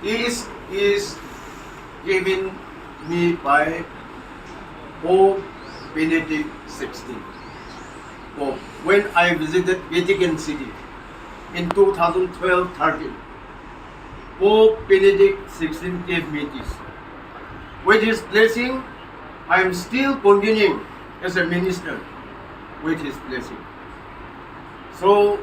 This is given me by Pope Benedict XVI. Pope, when I visited Vatican City in 2012-13, Pope Benedict XVI gave me this. With his blessing, I am still continuing as a minister with his blessing. So,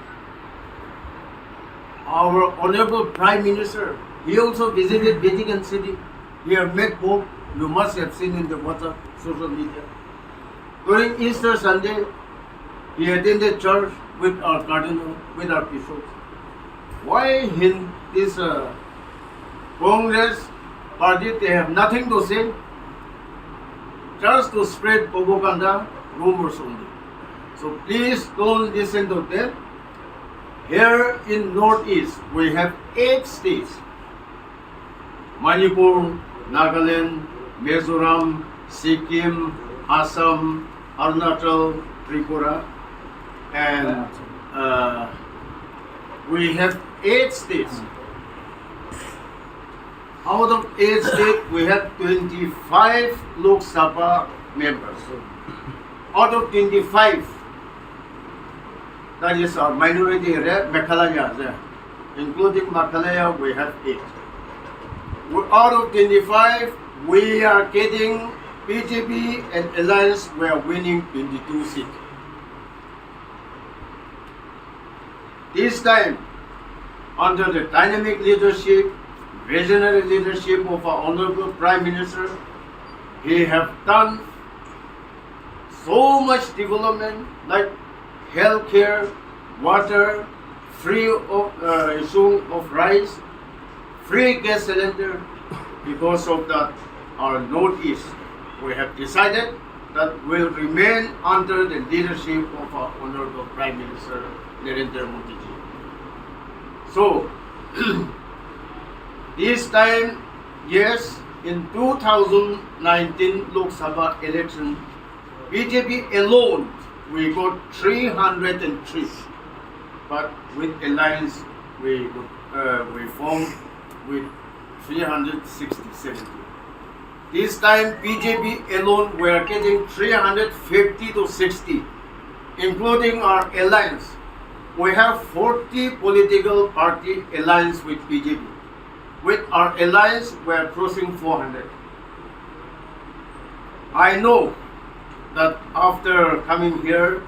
our Honorable Prime Minister, he also visited Vatican City. He have met Pope. You must have seen in the WhatsApp, social media. During Easter Sunday, he attended church with our cardinal, with our bishops. Why in this Congress party, they have nothing to say, just to spread propaganda, rumors only. So please don't listen to them. Here in Northeast, we have 8 states: Manipur, Nagaland, Mizoram, Sikkim, Assam, Arunachal, Tripura, and we have 8 states. Out of 8 states, we have 25 Lok Sabha members. Out of 25, that is our minority area, Meghalaya there. Including Meghalaya, we have 8. Out of 25, we are getting BJP and Alliance, we are winning 22 seats. This time, under the dynamic leadership, visionary leadership of our Honorable Prime Minister, he have done so much development like healthcare, water, free issue of rice, free gas cylinder. Because of that, our Northeast, we have decided that will remain under the leadership of our Honorable Prime Minister Narendra Modi ji. So, this time, yes, in 2019 Lok Sabha election, BJP alone, we got 303. But with Alliance, we formed with 367. This time, BJP alone, we are getting 350 to 60, including our Alliance. We have 40 political party alliance with BJP. With our alliance, we are crossing 400. I know that after coming here,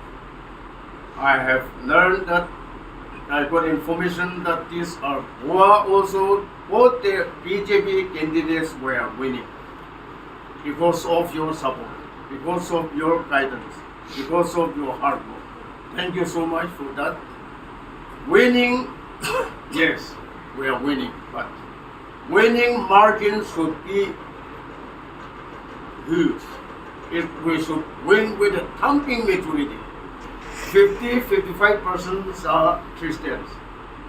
I have learned that I got information that these are Goa also, both the BJP candidates were winning because of your support, because of your guidance, because of your hard work. Thank you so much for that. Winning, yes, we are winning, but winning margin should be huge. If we should win with a thumping majority, 50-55% are Christians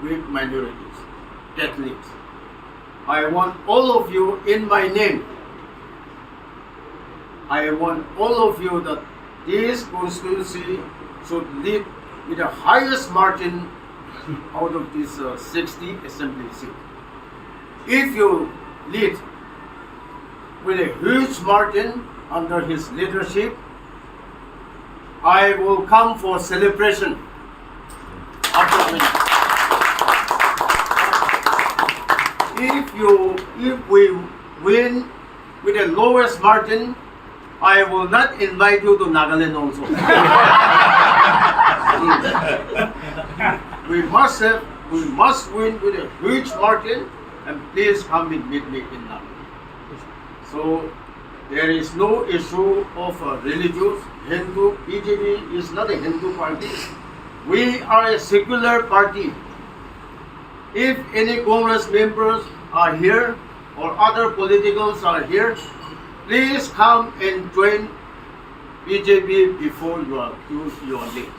with minorities, Catholics. I want all of you in my name. I want all of you that this constituency should lead with the highest margin out of this 60 assembly seat. If you lead with a huge margin under his leadership, I will come for celebration after winning. If we win with the lowest margin, I will not invite you to Nagaland also. We must win with a huge margin, and please come and meet me in Nagaland. So there is no issue of religious. Hindu, BJP is not a Hindu party. We are a secular party. If any Congress members are here or other politicals are here, please come and join BJP before you are late.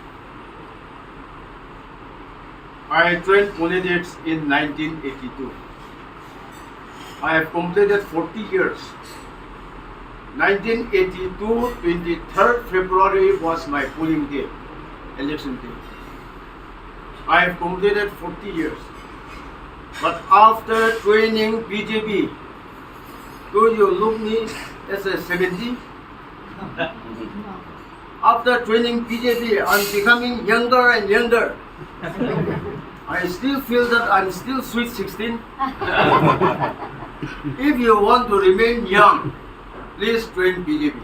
I joined politics in 1982. I have completed 40 years. 1982, 23rd February was my polling day, election day. I have completed 40 years. But after training BJP, do you look me as a 70? After training BJP, I'm becoming younger and younger. I still feel that I'm still sweet 16. If you want to remain young, please train BJP.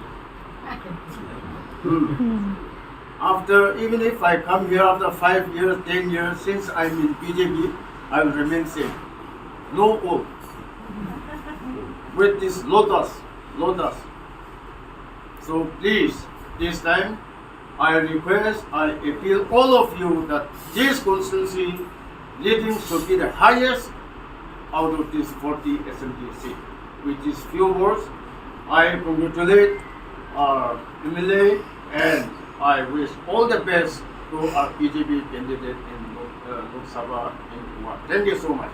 After, even if I come here after 5 years, 10 years, since I'm in BJP, I will remain same. No old. With this lotus. So please, this time, I request, I appeal all of you that this constituency leading should be the highest out of this 40 assembly seat. With these few words, I congratulate our MLA and I wish all the best to our BJP candidate in Lok Sabha in Goa. Thank you so much.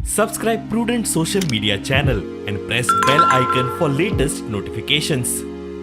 Subscribe Prudent social media channel and press bell icon for latest notifications.